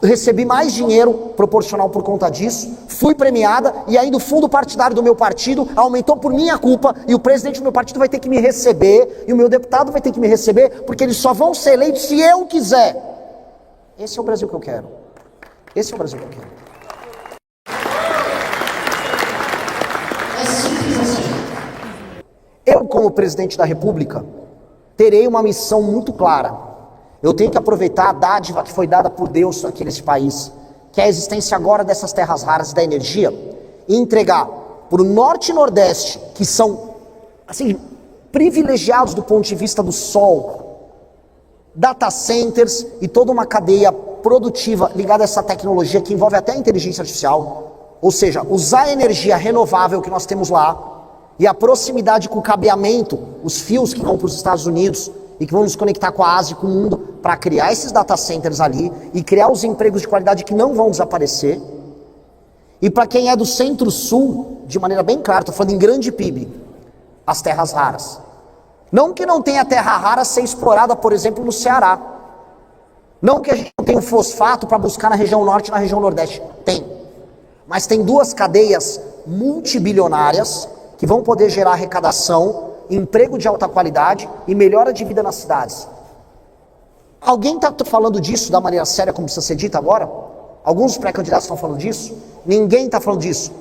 recebi mais dinheiro proporcional por conta disso, fui premiada, e ainda o fundo partidário do meu partido aumentou por minha culpa, e o presidente do meu partido vai ter que me receber, e o meu deputado vai ter que me receber, porque eles só vão ser eleitos se eu quiser. Esse é o Brasil que eu quero. Esse é o Brasil que eu quero. É simples assim. Eu, como presidente da República, terei uma missão muito clara. Eu tenho que aproveitar a dádiva que foi dada por Deus aqui nesse país, que é a existência agora dessas terras raras e da energia, e entregar para o Norte e Nordeste, que são, assim, privilegiados do ponto de vista do sol, data centers e toda uma cadeia produtiva ligada a essa tecnologia que envolve até a inteligência artificial, ou seja, usar a energia renovável que nós temos lá, e a proximidade com o cabeamento, os fios que vão para os Estados Unidos, e que vão nos conectar com a Ásia e com o mundo, para criar esses data centers ali, e criar os empregos de qualidade que não vão desaparecer. E para quem é do centro-sul, de maneira bem clara, estou falando em grande PIB, as terras raras. Não que não tenha terra rara a ser explorada, por exemplo, no Ceará. Não que a gente não tenha um fosfato para buscar na região norte e na região nordeste. Tem. Mas tem duas cadeias multibilionárias que vão poder gerar arrecadação, emprego de alta qualidade e melhora de vida nas cidades. Alguém está falando disso da maneira séria como precisa ser dita agora? Alguns pré-candidatos estão falando disso? Ninguém está falando disso.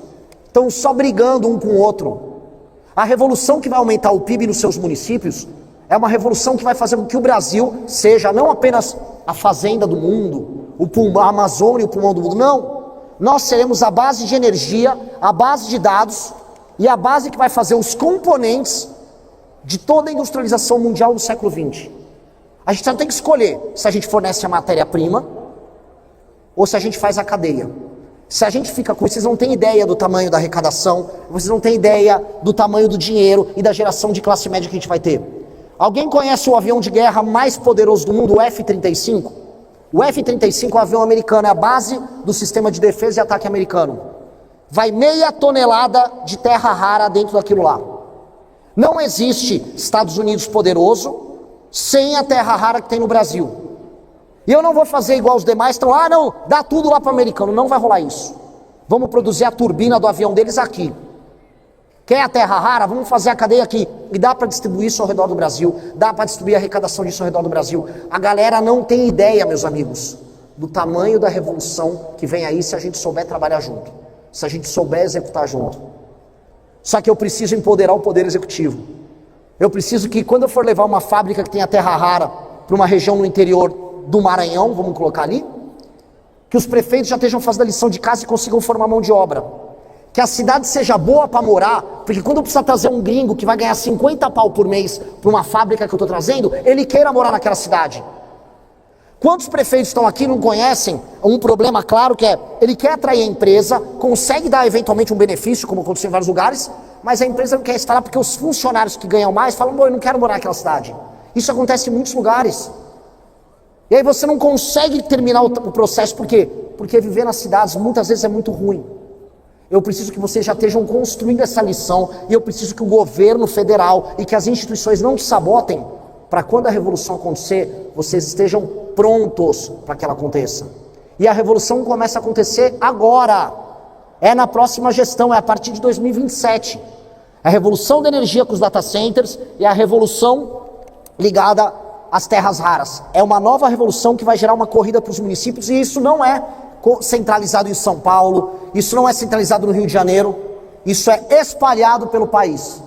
Estão só brigando um com o outro. A revolução que vai aumentar o PIB nos seus municípios é uma revolução que vai fazer com que o Brasil seja não apenas a fazenda do mundo, o pulmão, a Amazônia, o pulmão do mundo, não. Nós seremos a base de energia, a base de dados e a base que vai fazer os componentes de toda a industrialização mundial do século XX. A gente só tem que escolher se a gente fornece a matéria-prima ou se a gente faz a cadeia. Se a gente fica com isso, vocês não têm ideia do tamanho da arrecadação, vocês não têm ideia do tamanho do dinheiro e da geração de classe média que a gente vai ter. Alguém conhece o avião de guerra mais poderoso do mundo, o F-35? O F-35 é um avião americano, é a base do sistema de defesa e ataque americano. Vai 0,5 tonelada de terra rara dentro daquilo lá. Não existe Estados Unidos poderoso sem a terra rara que tem no Brasil. E eu não vou fazer igual os demais, então, não, dá tudo lá para o americano. Não vai rolar isso. Vamos produzir a turbina do avião deles aqui. Quer a terra rara? Vamos fazer a cadeia aqui. E dá para distribuir isso ao redor do Brasil. Dá para distribuir a arrecadação disso ao redor do Brasil. A galera não tem ideia, meus amigos, do tamanho da revolução que vem aí se a gente souber trabalhar junto. Se a gente souber executar junto. Só que eu preciso empoderar o poder executivo. Eu preciso que quando eu for levar uma fábrica que tenha terra rara para uma região no interior do Maranhão, vamos colocar ali, que os prefeitos já estejam fazendo a lição de casa e consigam formar mão de obra. Que a cidade seja boa para morar, porque quando eu precisar trazer um gringo que vai ganhar 50 pau por mês para uma fábrica que eu estou trazendo, ele queira morar naquela cidade. Quantos prefeitos estão aqui e não conhecem um problema claro que é, ele quer atrair a empresa, consegue dar eventualmente um benefício, como aconteceu em vários lugares, mas a empresa não quer instalar porque os funcionários que ganham mais falam, eu não quero morar naquela cidade. Isso acontece em muitos lugares. E aí você não consegue terminar o processo, por quê? Porque viver nas cidades muitas vezes é muito ruim. Eu preciso que vocês já estejam construindo essa lição, e eu preciso que o governo federal e que as instituições não te sabotem, para quando a revolução acontecer, vocês estejam prontos para que ela aconteça. E a revolução começa a acontecer agora. É na próxima gestão, é a partir de 2027. A revolução da energia com os data centers e a revolução ligada às terras raras. É uma nova revolução que vai gerar uma corrida para os municípios, e isso não é centralizado em São Paulo, isso não é centralizado no Rio de Janeiro, isso é espalhado pelo país.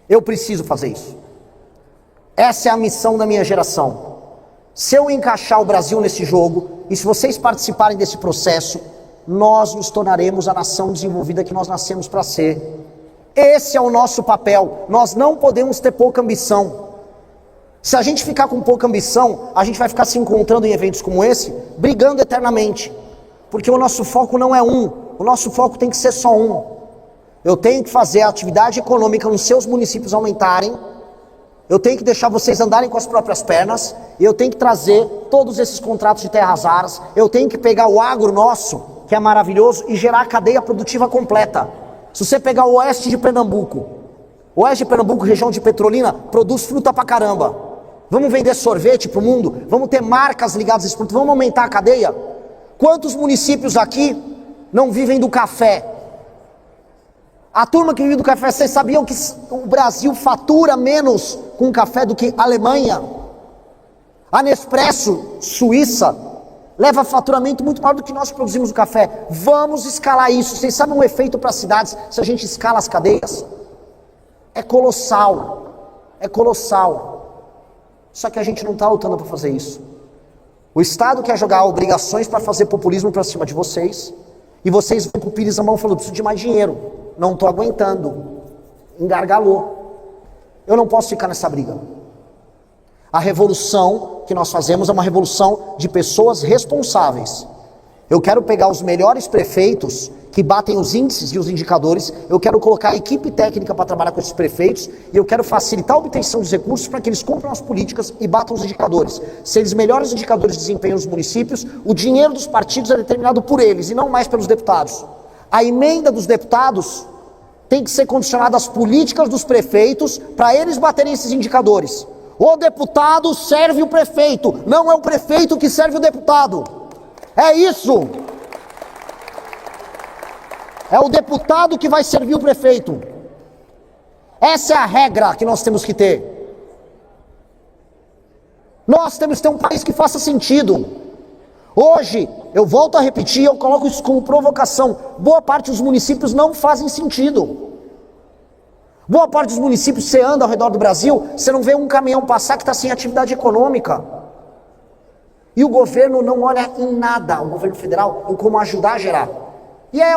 Eu preciso fazer isso. Essa é a missão da minha geração. Se eu encaixar o Brasil nesse jogo, e se vocês participarem desse processo, nós nos tornaremos a nação desenvolvida que nós nascemos para ser. Esse é o nosso papel. Nós não podemos ter pouca ambição. Se a gente ficar com pouca ambição, a gente vai ficar se encontrando em eventos como esse, brigando eternamente. Porque o nosso foco não é um, o nosso foco tem que ser só um. Eu tenho que fazer a atividade econômica nos seus municípios aumentarem, eu tenho que deixar vocês andarem com as próprias pernas, e eu tenho que trazer todos esses contratos de terras raras, eu tenho que pegar o agro nosso, que é maravilhoso, e gerar a cadeia produtiva completa. Se você pegar o oeste de Pernambuco, região de Petrolina, produz fruta pra caramba. Vamos vender sorvete para o mundo? Vamos ter marcas ligadas a esse produto? Vamos aumentar a cadeia? Quantos municípios aqui não vivem do café? A turma que vive do café, vocês sabiam que o Brasil fatura menos com café do que a Alemanha? A Nespresso, Suíça, leva faturamento muito maior do que nós que produzimos o café. Vamos escalar isso. Vocês sabem o efeito para as cidades se a gente escala as cadeias? É colossal. É colossal. Só que a gente não está lutando para fazer isso. O Estado quer jogar obrigações para fazer populismo para cima de vocês. E vocês vão com o pires na mão falando, preciso de mais dinheiro. Não estou aguentando. Engargalou. Eu não posso ficar nessa briga. A revolução que nós fazemos é uma revolução de pessoas responsáveis. Eu quero pegar os melhores prefeitos que batem os índices e os indicadores, eu quero colocar a equipe técnica para trabalhar com esses prefeitos e eu quero facilitar a obtenção dos recursos para que eles cumpram as políticas e batam os indicadores. Se eles melhorem os indicadores de desempenho nos municípios, o dinheiro dos partidos é determinado por eles e não mais pelos deputados. A emenda dos deputados tem que ser condicionada às políticas dos prefeitos para eles baterem esses indicadores. O deputado serve o prefeito, não é o prefeito que serve o deputado. É isso. É o deputado que vai servir o prefeito. Essa é a regra que nós temos que ter. Nós temos que ter um país que faça sentido. Hoje, eu volto a repetir, eu coloco isso como provocação. Boa parte dos municípios não fazem sentido. Boa parte dos municípios, você anda ao redor do Brasil, você não vê um caminhão passar que está sem atividade econômica. E o governo não olha em nada, o governo federal, em como ajudar a gerar. E é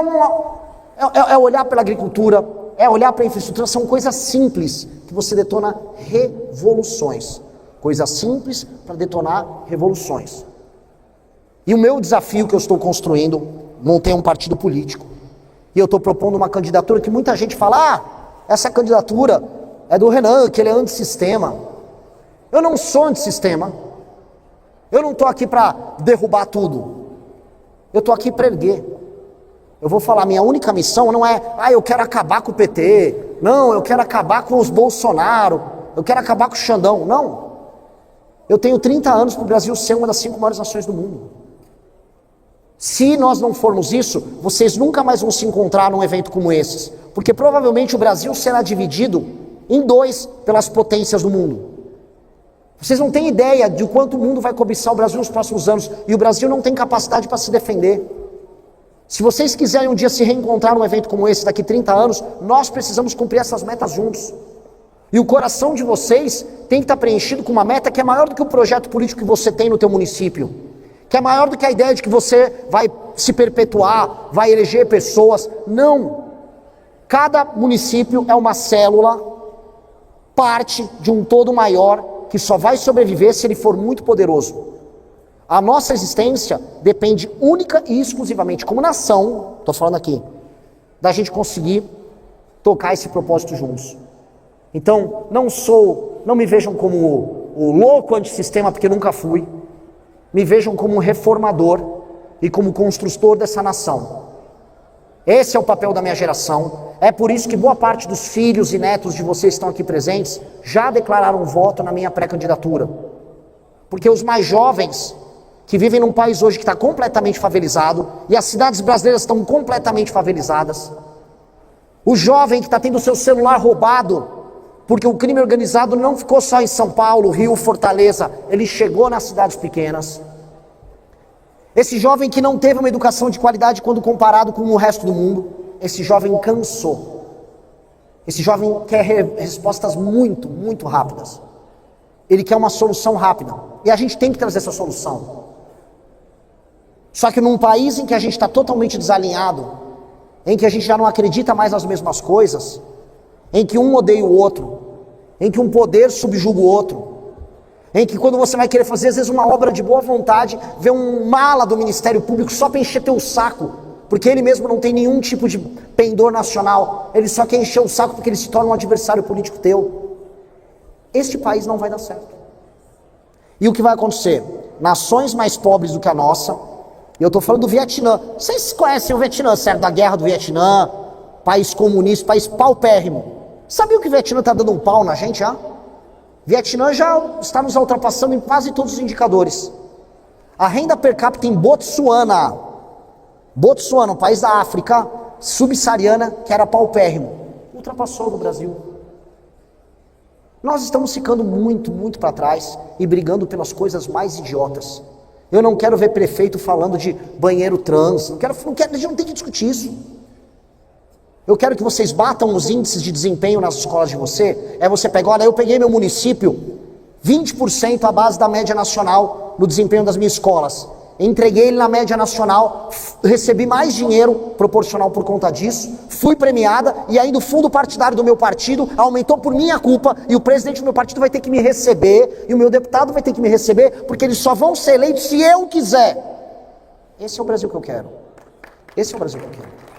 olhar pela agricultura, é olhar para a infraestrutura, são coisas simples que você detona revoluções. Coisas simples para detonar revoluções. E o meu desafio que eu estou construindo, montei um partido político, e eu estou propondo uma candidatura que muita gente fala, essa candidatura é do Renan, que ele é antissistema. Eu não sou antissistema. Eu não estou aqui para derrubar tudo. Eu estou aqui para erguer. Eu vou falar, minha única missão não é, eu quero acabar com o PT. Não, eu quero acabar com os Bolsonaro. Eu quero acabar com o Xandão. Não. Eu tenho 30 anos para o Brasil ser uma das 5 maiores nações do mundo. Se nós não formos isso, vocês nunca mais vão se encontrar num evento como esse. Porque provavelmente o Brasil será dividido em 2 pelas potências do mundo. Vocês não têm ideia de quanto o mundo vai cobiçar o Brasil nos próximos anos. E o Brasil não tem capacidade para se defender. Se vocês quiserem um dia se reencontrar num evento como esse daqui 30 anos, nós precisamos cumprir essas metas juntos. E o coração de vocês tem que estar preenchido com uma meta que é maior do que o projeto político que você tem no teu município. Que é maior do que a ideia de que você vai se perpetuar, vai eleger pessoas. Não. Cada município é uma célula, parte de um todo maior, que só vai sobreviver se ele for muito poderoso. A nossa existência depende única e exclusivamente, como nação, estou falando aqui, da gente conseguir tocar esse propósito juntos. Então, não me vejam como o louco antissistema, porque nunca fui. Me vejam como um reformador e como construtor dessa nação. Esse é o papel da minha geração. É por isso que boa parte dos filhos e netos de vocês que estão aqui presentes já declararam voto na minha pré-candidatura. Porque os mais jovens, que vivem num país hoje que está completamente favelizado, e as cidades brasileiras estão completamente favelizadas, o jovem que está tendo o seu celular roubado, porque o crime organizado não ficou só em São Paulo, Rio, Fortaleza, ele chegou nas cidades pequenas. Esse jovem que não teve uma educação de qualidade quando comparado com o resto do mundo, esse jovem cansou. Esse jovem quer respostas muito, muito rápidas. Ele quer uma solução rápida. E a gente tem que trazer essa solução. Só que num país em que a gente está totalmente desalinhado, em que a gente já não acredita mais nas mesmas coisas, em que um odeia o outro, em que um poder subjuga o outro, em que quando você vai querer fazer às vezes uma obra de boa vontade, vê um mala do Ministério Público só para encher teu saco, porque ele mesmo não tem nenhum tipo de pendor nacional, ele só quer encher o saco porque ele se torna um adversário político teu. Este país não vai dar certo. E o que vai acontecer? Nações mais pobres do que a nossa, e eu estou falando do Vietnã, vocês conhecem o Vietnã, certo? Da guerra do Vietnã, país comunista, país paupérrimo. Sabia que o Vietnã está dando um pau na gente, já? Vietnã já está nos ultrapassando em quase todos os indicadores. A renda per capita em Botsuana, um país da África subsaariana, que era paupérrimo, ultrapassou o Brasil. Nós estamos ficando muito, muito para trás e brigando pelas coisas mais idiotas. Eu não quero ver prefeito falando de banheiro trans, a gente não tem que discutir isso. Eu quero que vocês batam os índices de desempenho nas escolas de você. Você pega, olha, eu peguei meu município, 20% à base da média nacional no desempenho das minhas escolas. Entreguei ele na média nacional, recebi mais dinheiro proporcional por conta disso, fui premiada e ainda o fundo partidário do meu partido aumentou por minha culpa e o presidente do meu partido vai ter que me receber e o meu deputado vai ter que me receber porque eles só vão ser eleitos se eu quiser. Esse é o Brasil que eu quero. Esse é o Brasil que eu quero.